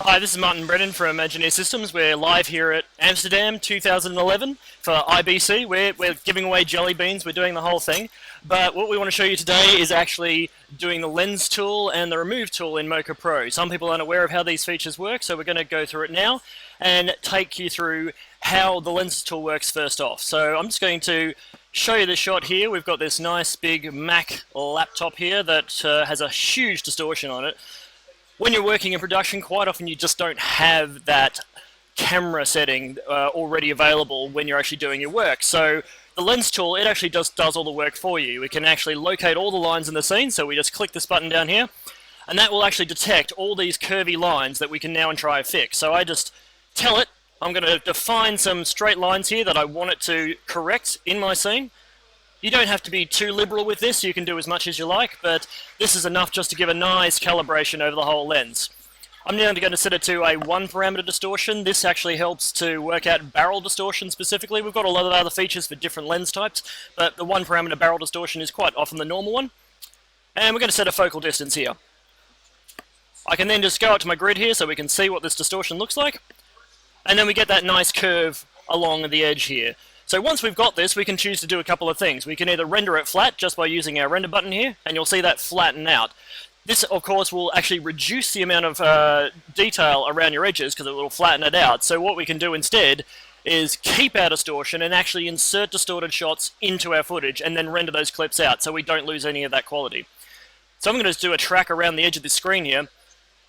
Hi, this is Martin Brennand from Engineer Systems. We're live here at Amsterdam 2011 for IBC. We're giving away jelly beans, we're doing the whole thing. But what we want to show you today is actually doing the lens tool and the remove tool in Mocha Pro. Some people aren't aware of how these features work, so we're going to go through it now and take you through how the lens tool works first off. So I'm just going to show you the shot here. We've got this nice big Mac laptop here that has a huge distortion on it. When you're working in production, quite often you just don't have that camera setting already available when you're actually doing your work. So the lens tool, it actually just does all the work for you. We can actually locate all the lines in the scene, so we just click this button down here, and that will actually detect all these curvy lines that we can now try and fix. So I just tell it, I'm going to define some straight lines here that I want it to correct in my scene. You don't have to be too liberal with this, you can do as much as you like, but this is enough just to give a nice calibration over the whole lens. I'm now going to set it to a 1 parameter distortion. This actually helps to work out barrel distortion specifically. We've got a lot of other features for different lens types, but the 1 parameter barrel distortion is quite often the normal one. And we're going to set a focal distance here. I can then just go up to my grid here so we can see what this distortion looks like. And then we get that nice curve along the edge here. So once we've got this, we can choose to do a couple of things. We can either render it flat just by using our render button here, and you'll see that flatten out. This, of course, will actually reduce the amount of detail around your edges because it will flatten it out. So what we can do instead is keep our distortion and actually insert distorted shots into our footage and then render those clips out so we don't lose any of that quality. So I'm going to do a track around the edge of the screen here.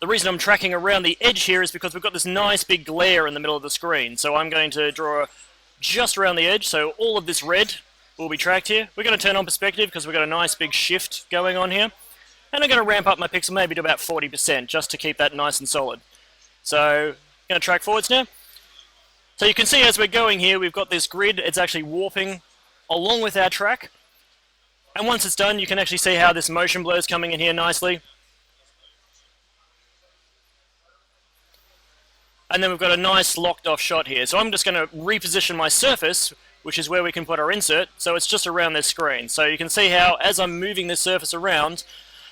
The reason I'm tracking around the edge here is because we've got this nice big glare in the middle of the screen. So I'm going to draw just around the edge, so all of this red will be tracked here. We're going to turn on perspective because we've got a nice big shift going on here. And I'm going to ramp up my pixel maybe to about 40% just to keep that nice and solid. So, I'm going to track forwards now. So you can see as we're going here, we've got this grid, it's actually warping along with our track. And once it's done, you can actually see how this motion blur is coming in here nicely. And then we've got a nice locked off shot here. So I'm just going to reposition my surface, which is where we can put our insert, so it's just around this screen. So you can see how, as I'm moving this surface around,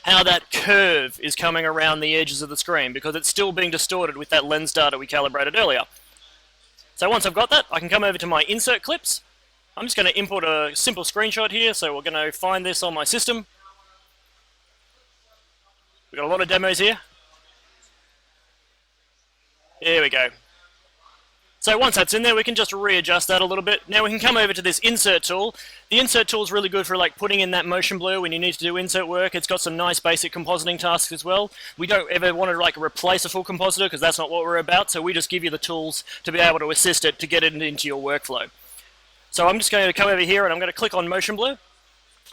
how that curve is coming around the edges of the screen, because it's still being distorted with that lens data we calibrated earlier. So once I've got that, I can come over to my insert clips. I'm just going to import a simple screenshot here, so we're going to find this on my system. We've got a lot of demos here. There we go. So once that's in there, we can just readjust that a little bit. Now we can come over to this insert tool. The insert tool is really good for like putting in that motion blur when you need to do insert work. It's got some nice basic compositing tasks as well. We don't ever want to like replace a full compositor because that's not what we're about, so we just give you the tools to be able to assist it to get it into your workflow. So I'm just going to come over here and I'm going to click on motion blur.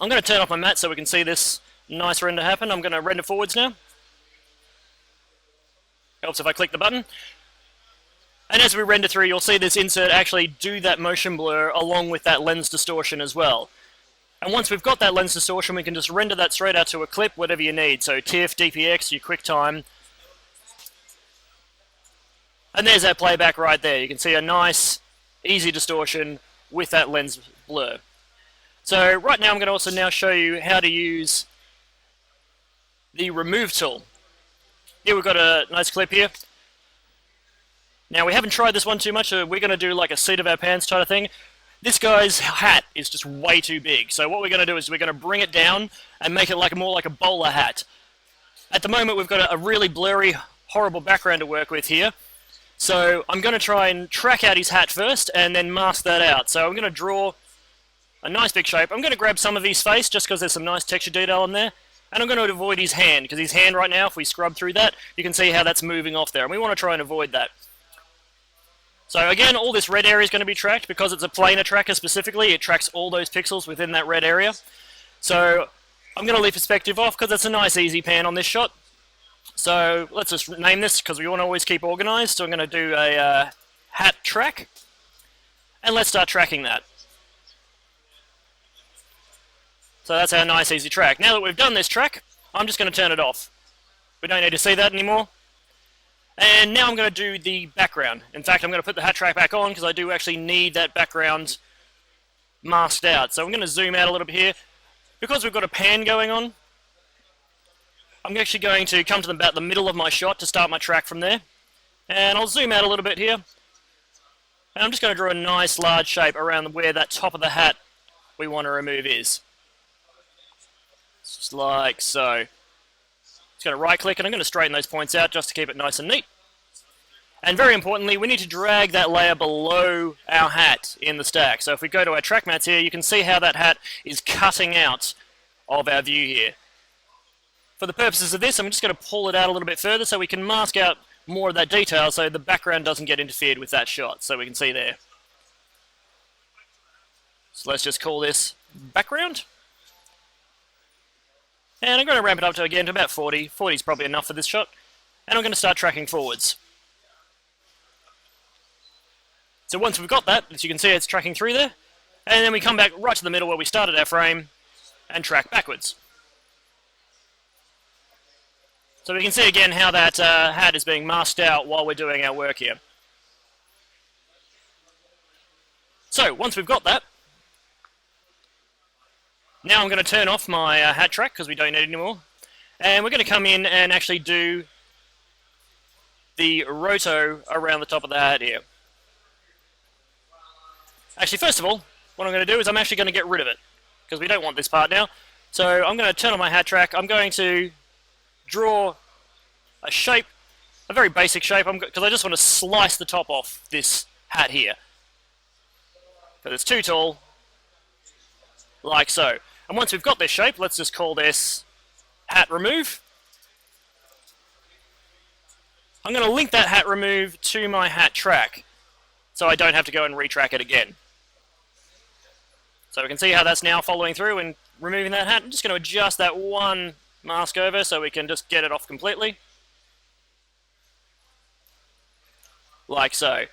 I'm going to turn off my matte so we can see this nice render happen. I'm going to render forwards now. Helps if I click the button. And as we render through, you'll see this insert actually do that motion blur along with that lens distortion as well. And once we've got that lens distortion, we can just render that straight out to a clip, whatever you need. So TIFF, DPX, your QuickTime. And there's that playback right there. You can see a nice, easy distortion with that lens blur. So right now I'm going to also now show you how to use the remove tool. Here we've got a nice clip here. Now we haven't tried this one too much, so we're going to do like a seat of our pants type of thing. This guy's hat is just way too big, so what we're going to do is we're going to bring it down and make it like more like a bowler hat. At the moment we've got a really blurry, horrible background to work with here. So I'm going to try and track out his hat first and then mask that out. So I'm going to draw a nice big shape. I'm going to grab some of his face just because there's some nice texture detail in there. And I'm going to avoid his hand, because his hand right now, if we scrub through that, you can see how that's moving off there. And we want to try and avoid that. So again, all this red area is going to be tracked. Because it's a planar tracker specifically, it tracks all those pixels within that red area. So I'm going to leave perspective off because it's a nice easy pan on this shot. So let's just name this because we want to always keep organized. So I'm going to do a hat track. And let's start tracking that. So that's our nice easy track. Now that we've done this track, I'm just going to turn it off. We don't need to see that anymore. And now I'm going to do the background. In fact, I'm going to put the hat track back on because I do actually need that background masked out. So I'm going to zoom out a little bit here. Because we've got a pan going on, I'm actually going to come to about the middle of my shot to start my track from there. And I'll zoom out a little bit here. And I'm just going to draw a nice large shape around where that top of the hat we want to remove is. Just like so. Just going to right click and I'm going to straighten those points out just to keep it nice and neat. And very importantly, we need to drag that layer below our hat in the stack. So if we go to our track mats here, you can see how that hat is cutting out of our view here. For the purposes of this, I'm just going to pull it out a little bit further so we can mask out more of that detail so the background doesn't get interfered with that shot. So we can see there. So let's just call this background. And I'm going to ramp it up to again to about 40. 40 is probably enough for this shot. And I'm going to start tracking forwards. So once we've got that, as you can see, it's tracking through there. And then we come back right to the middle where we started our frame and track backwards. So we can see again how that hat is being masked out while we're doing our work here. So once we've got that, now I'm going to turn off my hat track because we don't need it anymore. And we're going to come in and actually do the roto around the top of the hat here. Actually, first of all, what I'm going to do is I'm actually going to get rid of it because we don't want this part now. So I'm going to turn on my hat track. I'm going to draw a shape, a very basic shape, because I just want to slice the top off this hat here. Because it's too tall, like so. And once we've got this shape, let's just call this hat remove. I'm going to link that hat remove to my hat track, so I don't have to go and retrack it again. So we can see how that's now following through and removing that hat. I'm just going to adjust that one mask over so we can just get it off completely. Like so.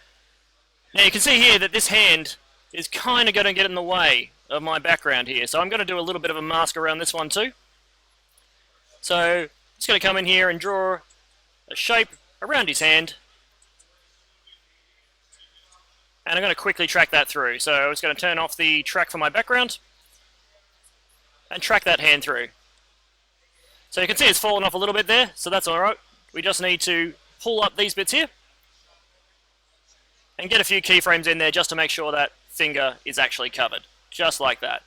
Now you can see here that this hand is kind of going to get in the way of my background here. So I'm going to do a little bit of a mask around this one too. So I'm just going to come in here and draw a shape around his hand. And I'm going to quickly track that through. So I'm just going to turn off the track for my background and track that hand through. So you can see it's fallen off a little bit there, so that's alright. We just need to pull up these bits here and get a few keyframes in there just to make sure that finger is actually covered. Just like that.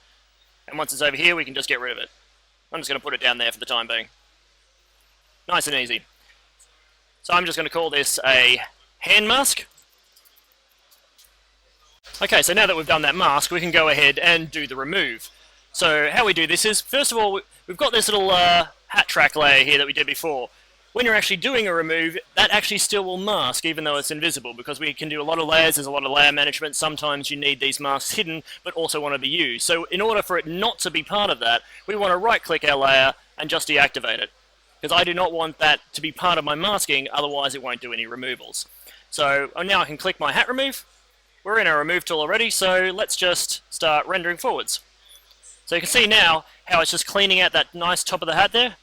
And once it's over here, we can just get rid of it. I'm just going to put it down there for the time being. Nice and easy. So I'm just going to call this a hand mask. Okay, so now that we've done that mask, we can go ahead and do the remove. So how we do this is, first of all, we've got this little hat track layer here that we did before. When you're actually doing a remove, that actually still will mask even though it's invisible, because we can do a lot of layers, there's a lot of layer management, sometimes you need these masks hidden but also want to be used. So in order for it not to be part of that, we want to right click our layer and just deactivate it. Because I do not want that to be part of my masking, otherwise it won't do any removals. So now I can click my hat remove. We're in our remove tool already, so let's just start rendering forwards. So you can see now how it's just cleaning out that nice top of the hat there.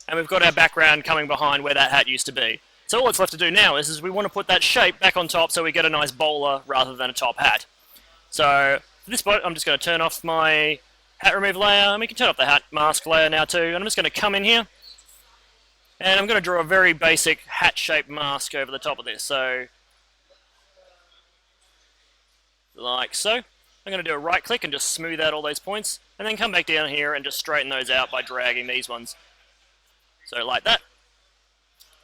And we've got our background coming behind where that hat used to be. So all that's left to do now is we want to put that shape back on top so we get a nice bowler rather than a top hat. So for this point, I'm just going to turn off my hat remove layer, and we can turn off the hat mask layer now too. And I'm just going to come in here, and I'm going to draw a very basic hat-shaped mask over the top of this. So, like so. I'm going to do a right click and just smooth out all those points, and then come back down here and just straighten those out by dragging these ones. So like that.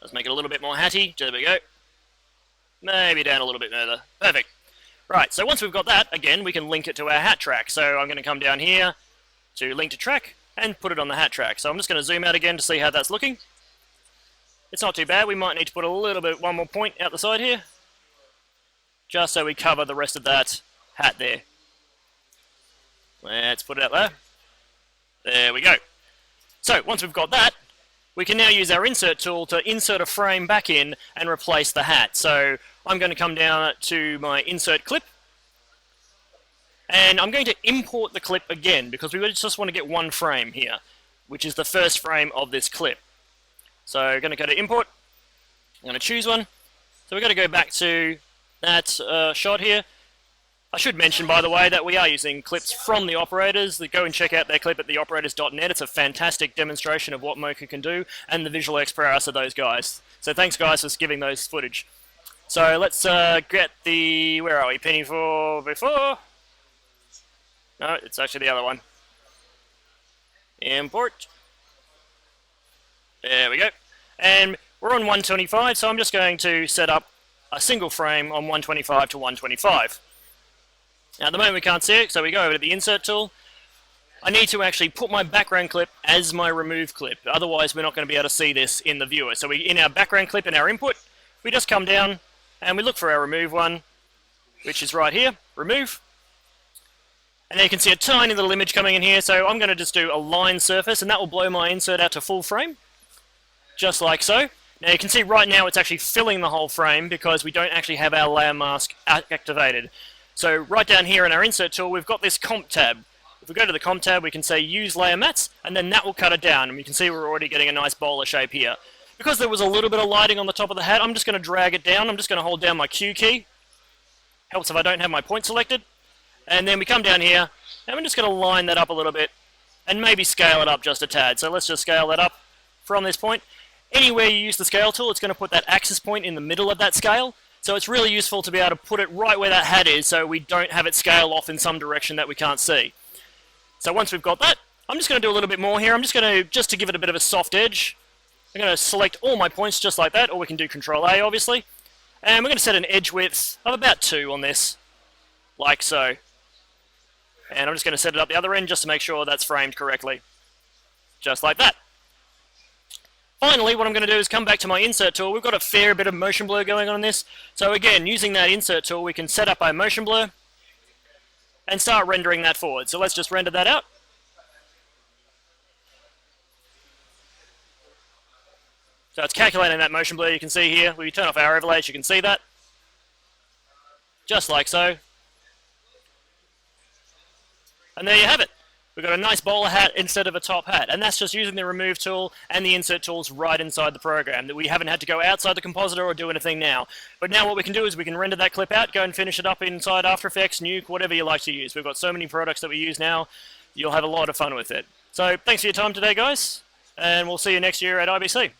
Let's make it a little bit more hatty. There we go. Maybe down a little bit further. Perfect. Right, so once we've got that, again, we can link it to our hat track. So I'm going to come down here to link to track and put it on the hat track. So I'm just going to zoom out again to see how that's looking. It's not too bad. We might need to put a little bit, one more point out the side here, just so we cover the rest of that hat there. Let's put it out there. There we go. So once we've got that, we can now use our insert tool to insert a frame back in and replace the hat. So I'm going to come down to my insert clip, and I'm going to import the clip again because we just want to get one frame here, which is the first frame of this clip. So I'm going to go to import, I'm going to choose one. So we're going to go back to that shot here, I should mention, by the way, that we are using clips from the operators. Go and check out their clip at theoperators.net. It's a fantastic demonstration of what Mocha can do and the visual prowess of those guys. So thanks, guys, for giving those footage. So let's get the... Where are we? Penny for before? No, it's actually the other one. Import. There we go. And we're on 125, so I'm just going to set up a single frame on 125 to 125. Now, at the moment we can't see it, so we go over to the Insert tool. I need to actually put my background clip as my remove clip. Otherwise, we're not going to be able to see this in the viewer. So in our background clip, in our input, we just come down and we look for our remove one, which is right here, remove. And then you can see a tiny little image coming in here. So I'm going to just do a line surface, and that will blow my insert out to full frame, just like so. Now you can see right now it's actually filling the whole frame because we don't actually have our layer mask activated. So right down here in our Insert tool, we've got this Comp tab. If we go to the Comp tab, we can say Use Layer Mats, and then that will cut it down. And we can see we're already getting a nice bowler shape here. Because there was a little bit of lighting on the top of the hat, I'm just going to drag it down. I'm just going to hold down my Q key. Helps if I don't have my point selected. And then we come down here, and we're just going to line that up a little bit, and maybe scale it up just a tad. So let's just scale that up from this point. Anywhere you use the Scale tool, it's going to put that axis point in the middle of that scale. So it's really useful to be able to put it right where that hat is so we don't have it scale off in some direction that we can't see. So once we've got that, I'm just going to do a little bit more here. I'm just going to give it a bit of a soft edge. I'm going to select all my points just like that, or we can do Control A, obviously. And we're going to set an edge width of about 2 on this, like so. And I'm just going to set it up the other end just to make sure that's framed correctly, just like that. Finally, what I'm going to do is come back to my Insert tool. We've got a fair bit of motion blur going on in this. So again, using that Insert tool, we can set up our motion blur and start rendering that forward. So let's just render that out. So it's calculating that motion blur you can see here. When you turn off our overlays, you can see that. Just like so. And there you have it. We've got a nice bowler hat instead of a top hat, and that's just using the Remove tool and the Insert tools right inside the program, that we haven't had to go outside the compositor or do anything now. But now what we can do is we can render that clip out, go and finish it up inside After Effects, Nuke, whatever you like to use. We've got so many products that we use now, you'll have a lot of fun with it. So thanks for your time today, guys, and we'll see you next year at IBC.